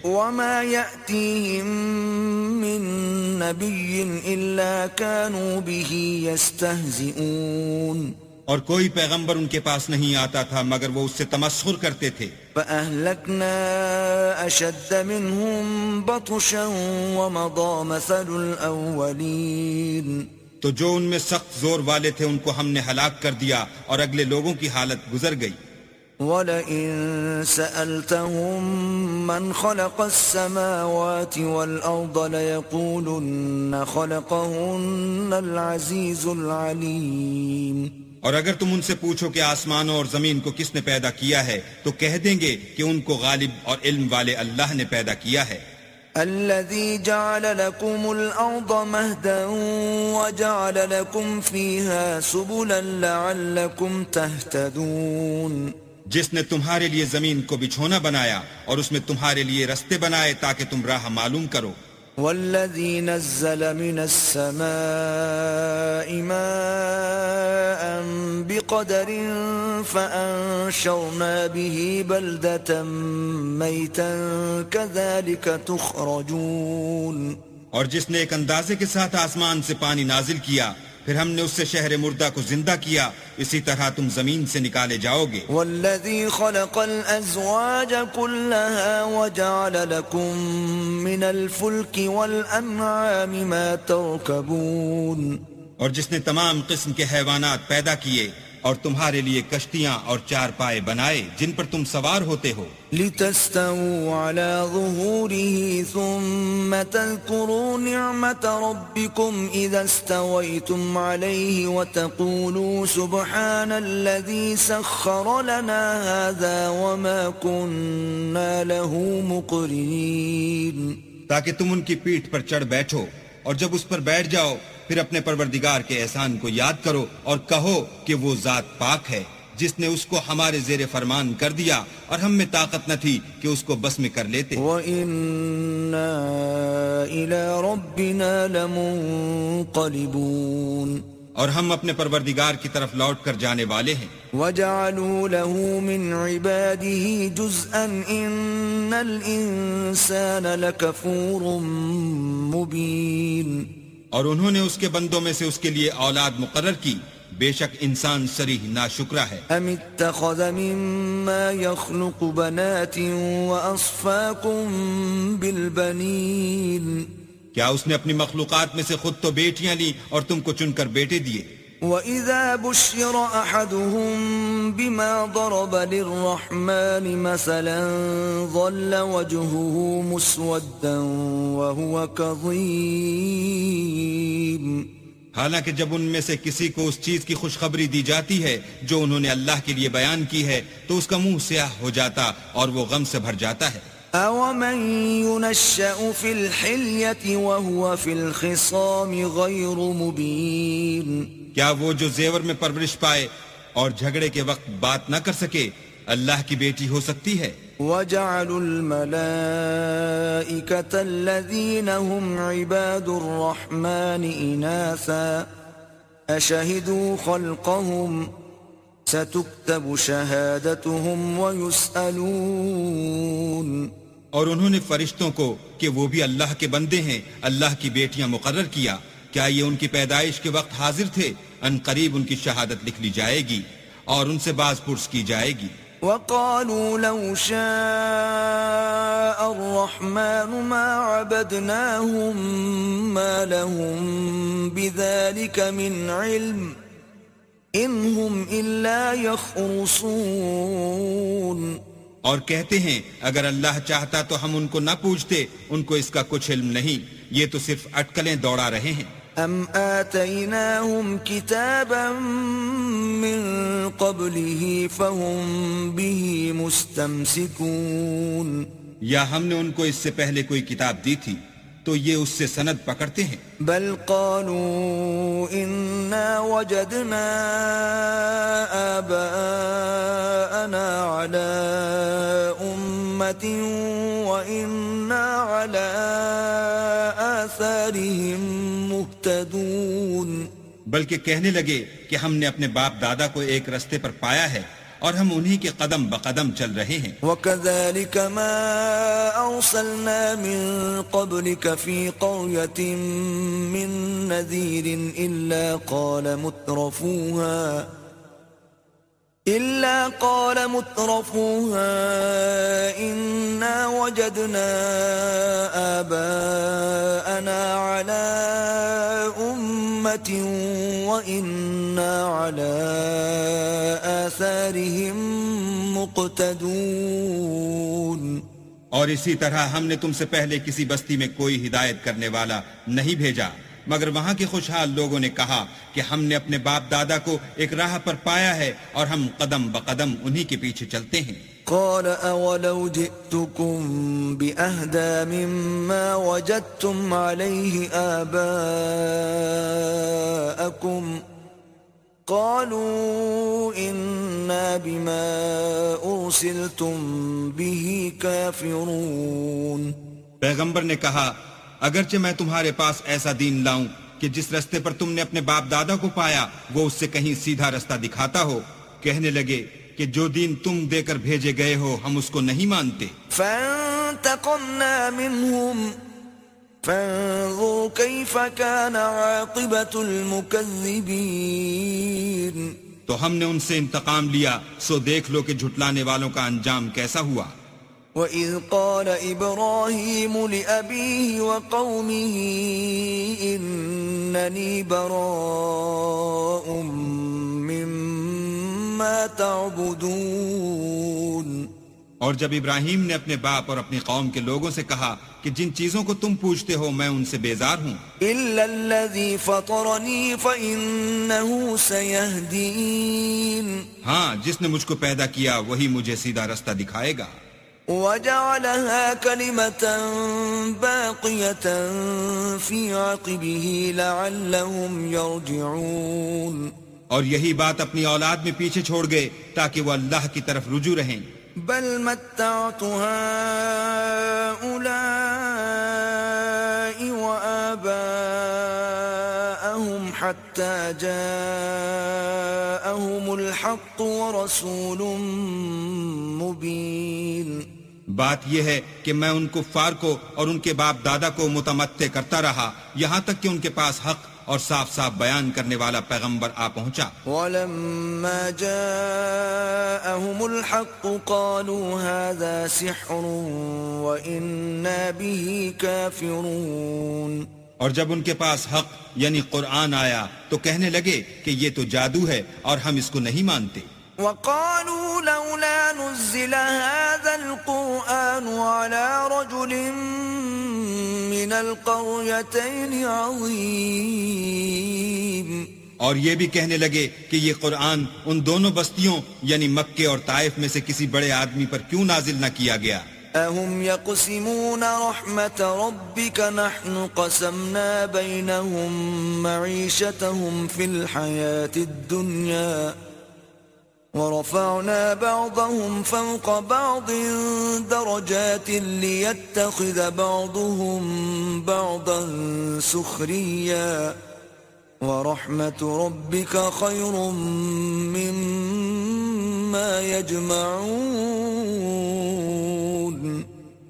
وما يأتيهم من نبي إلا كانوا به يستهزئون اور کوئی پیغمبر ان کے پاس نہیں آتا تھا مگر وہ اس سے تمسخر کرتے تھے. فأهلكنا أشد منهم بطشا ومضى مثل الأولين تو جو ان میں سخت زور والے تھے ان کو ہم نے ہلاک کر دیا اور اگلے لوگوں کی حالت گزر گئی. وَلَئِن سَأَلْتَهُم مَّنْ خَلَقَ السَّمَاوَاتِ وَالْأَرْضَ لَيَقُولُنَّ خَلَقَهُنَّ الْعَزِيزُ الْعَلِيمُ اور اگر تم ان سے پوچھو کہ آسمانوں اور زمین کو کس نے پیدا کیا ہے تو کہہ دیں گے کہ ان کو غالب اور علم والے اللہ نے پیدا کیا ہے. الذي جعل لكم الأرض مهدا وجعل لكم فيها سبلا لعلكم تهتدون جس نے تمہارے لیے زمین کو بچھونا بنایا اور اس میں تمہارے لیے رستے بنائے تاکہ تم راہ معلوم کرو. والذي نزل من السماء ماء بقدر فأنشرنا به بلدة ميتا كذلك تخرجون اور جس نے ایک اندازے کے ساتھ آسمان سے پانی نازل کیا پھر ہم نے اس سے شہر مردہ کو زندہ کیا اسی طرح تم زمین سے نکالے جاؤ گے. والذي خلق الأزواج كلها وجعل لكم من الفلك والأنعام ما تركبون اور جس نے تمام قسم کے حیوانات پیدا کیے اور تمہارے لیے کشتیاں اور چار پائے بنائے جن پر تم سوار ہوتے ہو. لتستووا على ظهوره ثم تذكروا نعمة ربكم إذا استويتم عليه وتقولوا سبحان الذي سخر لنا هذا وما كنا له مقرنين تاکہ تم ان کی پیٹھ پر چڑھ بیٹھو اور جب اس پر بیٹھ جاؤ پھر اپنے پروردگار کے احسان کو یاد کرو اور کہو کہ وہ ذات پاک ہے جس نے اس کو ہمارے زیر فرمان کر دیا اور ہم میں طاقت نہ تھی کہ اس کو بس میں کر لیتے. وَإِنَّا إِلَىٰ رَبِّنَا لَمُنقَلِبُونَ اور ہم اپنے پروردگار کی طرف لوٹ کر جانے والے ہیں. وَجَعَلُوا لَهُ مِنْ عِبَادِهِ جُزْءًا إِنَّ الْإِنسَانَ لَكَفُورٌ مُبِينٌ اور انہوں نے اس کے بندوں میں سے اس کے لیے اولاد مقرر کی بے شک انسان صریح ناشکرا ہے. ام اتخذ مما يخلق بنات واصفاكم بالبنين کیا اس نے اپنی مخلوقات میں سے خود تو بیٹیاں لی اور تم کو چن کر بیٹے دیے. وَإِذَا بُشِّرَ أَحَدُهُم بِمَا ضَرَبَ لِلرَّحْمَنِ مَثَلًا ظَلَّ وَجْهُهُ مُسْوَدًّا وَهُوَ كَظِيمٌ حالانکہ جب ان میں سے کسی کو اس چیز کی خوشخبری دی جاتی ہے جو انہوں نے اللہ کے لیے بیان کی ہے تو اس کا منہ سیاہ ہو جاتا اور وہ غم سے بھر جاتا ہے. أَوَمَن يُنَشَّأُ فِي الْحِلْيَةِ وَهُوَ فِي الْخِصَامِ غَيْرُ مُبِينٍ کیا وہ جو زیور میں پرورش پائے اور جھگڑے کے وقت بات نہ کر سکے اللہ کی بیٹی ہو سکتی ہے. وَجَعَلُوا الْمَلَائِكَةَ الَّذِينَ هُمْ عِبَادُ الرَّحْمَنِ إِنَاثًا أَشَهِدُوا خَلْقَهُمْ سَتُكْتَبُ شَهَادَتُهُمْ وَيُسْأَلُونَ اور انہوں نے فرشتوں کو کہ وہ بھی اللہ کے بندے ہیں اللہ کی بیٹیاں مقرر کیا. کیا یہ ان کی پیدائش کے وقت حاضر تھے؟ ان قریب ان کی شہادت لکھ لی جائے گی اور ان سے باز پرس کی جائے گی. وَقَالُوا لَوْ شَاءَ الرَّحْمَنُ مَا عَبَدْنَاهُمْ مَا لَهُمْ بِذَلِكَ مِنْ عِلْمٍ إِنْ هُمْ إِلَّا يَخْرُصُونَ اور کہتے ہیں اگر اللہ چاہتا تو ہم ان کو نہ پوچھتے ان کو اس کا کچھ علم نہیں یہ تو صرف اٹکلیں دوڑا رہے ہیں. ام آتیناہم کتابا من قبلہ فہم بہ مستمسکون یا ہم نے ان کو اس سے پہلے کوئی کتاب دی تھی تو یہ اس سے سند پکڑتے ہیں. بل قالوا انا وجدنا آباءنا على امة وإنا على آثارهم مهتدون بلکہ کہنے لگے کہ ہم نے اپنے باپ دادا کو ایک رستے پر پایا ہے اور ہم انہی کے قدم بقدم چل رہے ہیں. وَكَذَلِكَ مَا أَرْسَلْنَا مِن قَبْلِكَ فِي قَرْيَةٍ مِّن نَّذِيرٍ إِلَّا قَالَ مُتْرَفُوهَا إِنَّا وَجَدْنَا آبَاءَنَا عَلَىٰ أُمَّةٍ وَإِنَّا عَلَىٰ آثَارِهِم مُقْتَدُونَ. اور اسی طرح ہم نے تم سے پہلے کسی بستی میں کوئی ہدایت کرنے والا نہیں بھیجا، مگر وہاں کے خوشحال لوگوں نے کہا کہ ہم نے اپنے باپ دادا کو ایک راہ پر پایا ہے اور ہم قدم بقدم انہی کے پیچھے چلتے ہیں. قال أولو جئتكم بأهدى مما وجدتم عليه آباءكم قالوا إنا بما أرسلتم به كافرون. پیغمبر نے کہا اگرچہ میں تمہارے پاس ایسا دین لاؤں کہ جس رستے پر تم نے اپنے باپ دادا کو پایا وہ اس سے کہیں سیدھا رستہ دکھاتا ہو، کہنے لگے کہ جو دین تم دے کر بھیجے گئے ہو ہم اس کو نہیں مانتے. فانتقمنا منهم فانظر كيف كان عاقبة المكذبين. تو ہم نے ان سے انتقام لیا، سو دیکھ لو کہ جھٹلانے والوں کا انجام کیسا ہوا. وَإِذْ قَالَ إِبْرَاهِيمُ لِأَبِيهِ وَقَوْمِهِ إِنَّنِي بَرَاءٌ مِّمَّا تَعْبُدُونَ. اور جب ابراہیم نے اپنے باپ اور اپنی قوم کے لوگوں سے کہا کہ جن چیزوں کو تم پوچھتے ہو میں ان سے بیزار ہوں، إِلَّا الَّذِي فَطَرَنِي فَإِنَّهُ سَيَهْدِينِ. ہاں جس نے مجھ کو پیدا کیا وہی مجھے سیدھا رستہ دکھائے گا. وَجَعَلَهَا كَلِمَةً بَاقِيَةً فِي عَقِبِهِ لَعَلَّهُمْ يَرْجِعُونَ. اور یہی بات اپنی اولاد میں پیچھے چھوڑ گئے تاکہ وہ اللہ کی طرف رجوع رہیں. بل متعت هؤلاء وآباءهم حتى جاءهم الحق ورسول مبين. بات یہ ہے کہ میں ان کفار کو اور ان کے باپ دادا کو متمتع کرتا رہا یہاں تک کہ ان کے پاس حق اور صاف صاف بیان کرنے والا پیغمبر آ پہنچا. وَلَمَّا جَاءَهُمُ الْحَقُّ قَالُوا هَذَا سِحْرٌ وَإِنَّا بِهِ كَافِرُونَ. اور جب ان کے پاس حق یعنی قرآن آیا تو کہنے لگے کہ یہ تو جادو ہے اور ہم اس کو نہیں مانتے. وَقَالُوا لَوْلَا نُزِّلَ هَذَا الْقُرْآنُ عَلَى رَجُلٍ مِّنَ الْقَرْيَتَيْنِ عَظِيمٍ. اور یہ بھی کہنے لگے کہ یہ قرآن ان دونوں بستیوں یعنی مکے اور طائف میں سے کسی بڑے آدمی پر کیوں نازل نہ کیا گیا. أَهُمْ يَقْسِمُونَ رَحْمَةَ رَبِّكَ نَحْنُ قَسَمْنَا بَيْنَهُمْ مَعِيشَتَهُمْ فِي الْحَيَاةِ الدُّنْيَا ورفعنا بعضهم فوق بعض درجات ليتخذ بعضهم بعضا سخريا ورحمة ربك خير مما يجمعون.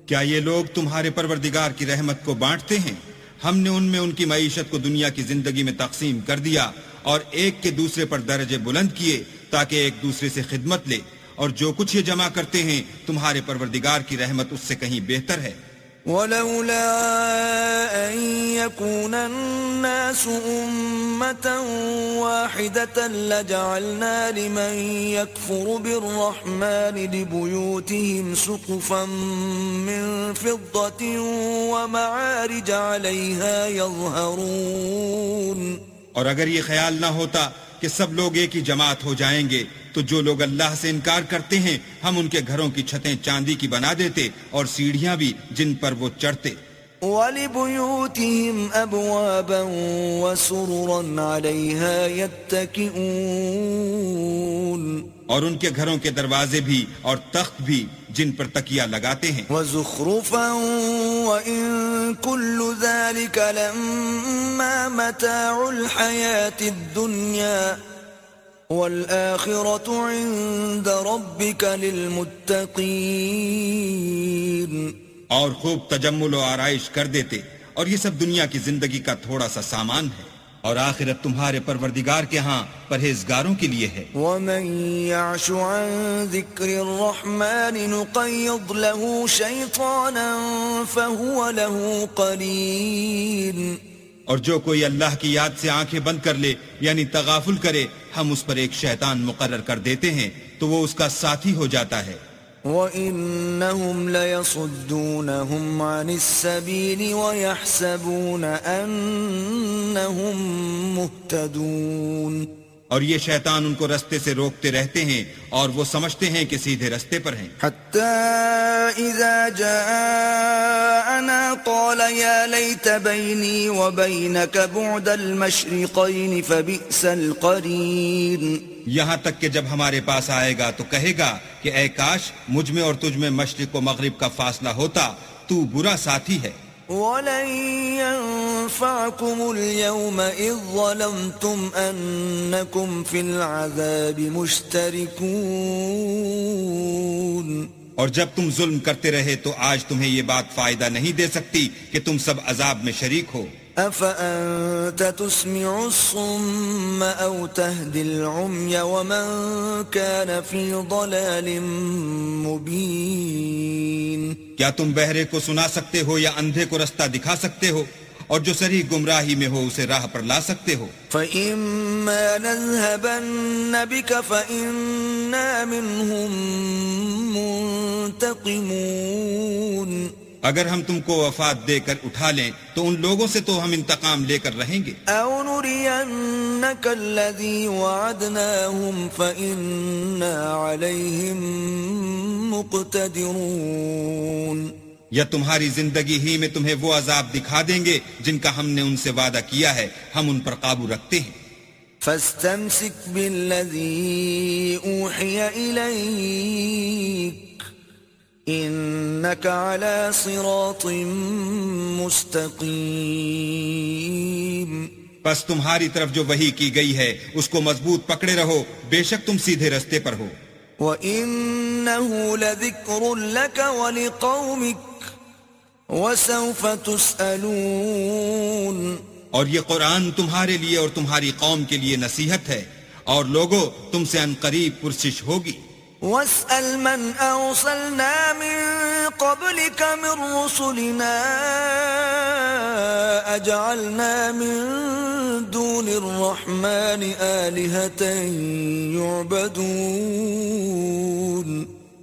کیا یہ لوگ تمہارے پروردگار کی رحمت کو بانٹتے ہیں؟ ہم نے ان میں ان کی معیشت کو دنیا کی زندگی میں تقسیم کر دیا اور ایک کے دوسرے پر درجے بلند کیے تاکہ ایک دوسرے سے خدمت لے، اور جو کچھ یہ جمع کرتے ہیں تمہارے پروردگار کی رحمت اس سے کہیں بہتر ہے. وَلَوْلَا أَن يَكُونَ النَّاسُ أُمَّةً وَاحِدَةً لَجَعَلْنَا لِمَن يَكْفُرُ بِالرَّحْمَنِ لِبُيُوتِهِمْ سُقُفًا مِّن فِضَّةٍ وَمَعَارِجَ عَلَيْهَا يَظْهَرُونَ. اور اگر یہ خیال نہ ہوتا کہ سب لوگ ایک ہی جماعت ہو جائیں گے تو جو لوگ اللہ سے انکار کرتے ہیں ہم ان کے گھروں کی چھتیں چاندی کی بنا دیتے اور سیڑھیاں بھی جن پر وہ چڑھتے. وَلِبُيُوتِهِمْ أَبْوَابًا وَسُرُرًا عَلَيْهَا يَتَّكِئُونَ. اور ان کے گھروں کے دروازے بھی اور تخت بھی جن پر تکیہ لگاتے ہیں. وَزُخْرُفًا وَإِن كُلُّ ذَلِكَ لَمَّا مَتَاعُ الْحَيَاةِ الدُّنْيَا والآخرة عند ربك للمتقين. اور خوب تجمل و آرائش کر دیتے، اور یہ سب دنیا کی زندگی کا تھوڑا سا سامان ہے، اور آخرت تمہارے پروردگار کے ہاں پرہیزگاروں کے لیے ہے. ومن يعش عن ذكر الرحمن نقيض له شيطانا فهو له قرين. اور جو کوئی اللہ کی یاد سے آنکھیں بند کر لے یعنی تغافل کرے، ہم اس پر ایک شیطان مقرر کر دیتے ہیں تو وہ اس کا ساتھی ہو جاتا ہے. وَإِنَّهُمْ لَيَصُدُّونَهُمْ عَنِ السَّبِيلِ وَيَحْسَبُونَ أَنَّهُمْ مُهْتَدُونَ. اور یہ شیطان ان کو رستے سے روکتے رہتے ہیں اور وہ سمجھتے ہیں کہ سیدھے رستے پر ہیں. حتى إذا جاءنا قال يا ليت بيني وبينك بعد المشرقين فبئس القرين. یہاں تک کہ جب ہمارے پاس آئے گا تو کہے گا کہ اے کاش مجھ میں اور تجھ میں مشرق و مغرب کا فاصلہ ہوتا، تو برا ساتھی ہے. وَلَن يَنفَعَكُمُ الْيَوْمَ إِذ ظَّلَمْتُمْ أَنَّكُمْ فِي الْعَذَابِ مُشْتَرِكُونَ. اور جب تم ظلم کرتے رہے تو آج تمہیں یہ بات فائدہ نہیں دے سکتی کہ تم سب عذاب میں شریک ہو. أَفَأَنْتَ تُسْمِعُ الصُّمَّ أَوْ تَهْدِي الْعُمْيَ وَمَنْ كَانَ فِي ضَلَالٍ مُبِينٍ. کیا تم بہرے کو سنا سکتے ہو یا اندھے کو رستہ دکھا سکتے ہو، اور جو صریح گمراہی میں ہو اسے راہ پر لا سکتے ہو؟ فَإِمَّا نَذْهَبَنَّ بِكَ فَإِنَّا مِنْهُمْ مُنْتَقِمُونَ. اگر ہم تم کو وفات دے کر اٹھا لیں تو ان لوگوں سے تو ہم انتقام لے کر رہیں گے. أَوْ نُرِيَنَّكَ الَّذِي وَعَدْنَاهُمْ فَإِنَّا عَلَيْهِمْ مُقْتَدِرُونَ. یا تمہاری زندگی ہی میں تمہیں وہ عذاب دکھا دیں گے جن کا ہم نے ان سے وعدہ کیا ہے، ہم ان پر قابو رکھتے ہیں. فَاسْتَمْسِكْ بِالَّذِي أُوحِيَ إِلَيْكَ إِنَّكَ عَلَى صِرَاطٍ مُسْتَقِيمٍ. پس تمہاری طرف جو وحی کی گئی ہے اس کو مضبوط پکڑے رہو، بے شک تم سیدھے رستے پر ہو. وَإِنَّهُ لَذِكْرٌ لَكَ وَلِقَوْمِكَ وَسَوْفَ تُسْأَلُونَ. اور یہ قرآن تمہارے لیے اور تمہاری قوم کے لیے نصیحت ہے، اور لوگو تم سے عنقریب پرسش ہوگی. وَاسْأَلْ مَنْ أَرْسَلْنَا مِن قَبْلِكَ مِن رُّسُلِنَا أَجْعَلْنَا مِن دُونِ الرَّحْمَنِ آلِهَةً يُعْبَدُونَ.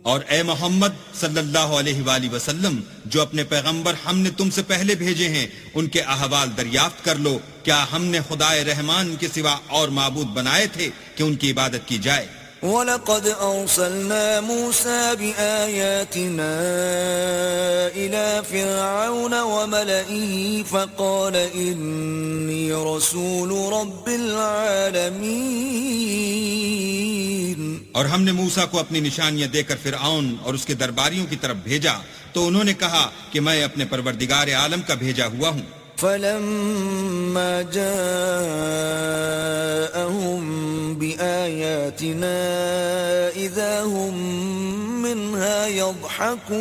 اور اے محمد صلی اللہ علیہ وآلہ وسلم، جو اپنے پیغمبر ہم نے تم سے پہلے بھیجے ہیں ان کے احوال دریافت کر لو، کیا ہم نے خدائے رحمان کے سوا اور معبود بنائے تھے کہ ان کی عبادت کی جائے؟ وَلَقَدْ أَرْسَلْنَا مُوسَى بِآيَاتِنَا إِلَى فِرْعَوْنَ وَمَلَئِهِ فَقَالَ إِنِّي رَسُولُ رَبِّ الْعَالَمِينَ. اور ہم نے موسیٰ کو اپنی نشانیاں دے کر فرعون اور اس کے درباریوں کی طرف بھیجا تو انہوں نے کہا کہ میں اپنے پروردگار عالم کا بھیجا ہوا ہوں. فَلَمَّا جَاءَهُم بِآيَاتِنَا إِذَا هُم مِّنْهَا يَضْحَكُونَ.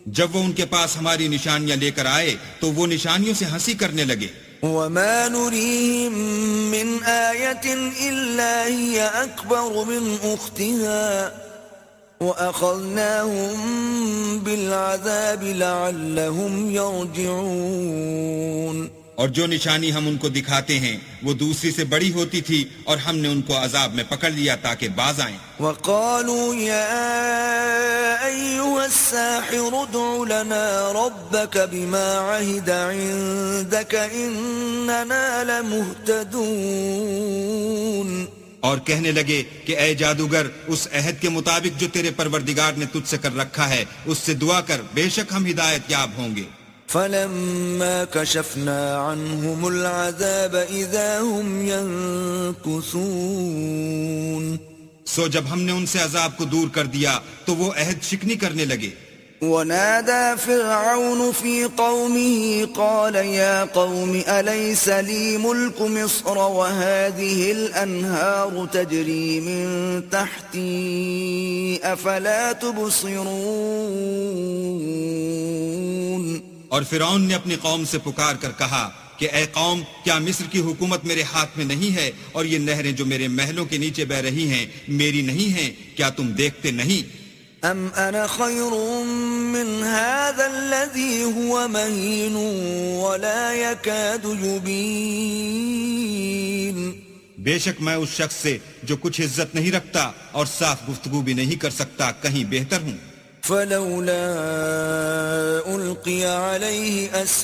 جب وہ ان کے پاس ہماری نشانیاں لے کر آئے تو وہ نشانیوں سے ہنسی کرنے لگے. وَمَا نُرِيهِم مِّنْ آيَةٍ إِلَّا هِيَ أَكْبَرُ مِنْ أُخْتِهَا وَأَخَذْنَاهُمْ بِالْعَذَابِ لَعَلَّهُمْ يَرْجِعُونَ. اور جو نشانی ہم ان کو دکھاتے ہیں وہ دوسری سے بڑی ہوتی تھی اور ہم نے ان کو عذاب میں پکڑ لیا تاکہ باز آئیں. وَقَالُوا يَا أَيُّهَا السَّاحِرُ ادْعُ لَنَا رَبَّكَ بِمَا عَهِدَ عِندَكَ إِنَّنَا لَمُهْتَدُونَ. اور کہنے لگے کہ اے جادوگر اس عہد کے مطابق جو تیرے پروردگار نے تجھ سے کر رکھا ہے اس سے دعا کر، بے شک ہم ہدایت یاب ہوں گے. فَلَمَّا كَشَفْنَا عَنْهُمُ الْعَذَابَ إِذَا هُمْ يَنْكُثُونَ. سو جب ہم نے ان سے عذاب کو دور کر دیا تو وہ عہد شکنی کرنے لگے. ونادى فرعون في قومه قال يا قوم أليس لي ملك مصر وهذه الأنهار تجري من تحتي أفلا تبصرون اور فرعون نے اپنی قوم سے پکار کر کہا کہ اے قوم، کیا مصر کی حکومت میرے ہاتھ میں نہیں ہے، اور یہ نہریں جو میرے محلوں کے نیچے بہ رہی ہیں میری نہیں ہیں؟ کیا تم دیکھتے نہیں؟ أم أنا خير من هذا الذي هو مهين ولا يكاد يبين بے شک میں اس شخص سے جو کچھ عزت نہیں رکھتا اور صاف گفتگو بھی نہیں کر سکتا کہیں بہتر ہوں. فلولا ألقي عليه أسر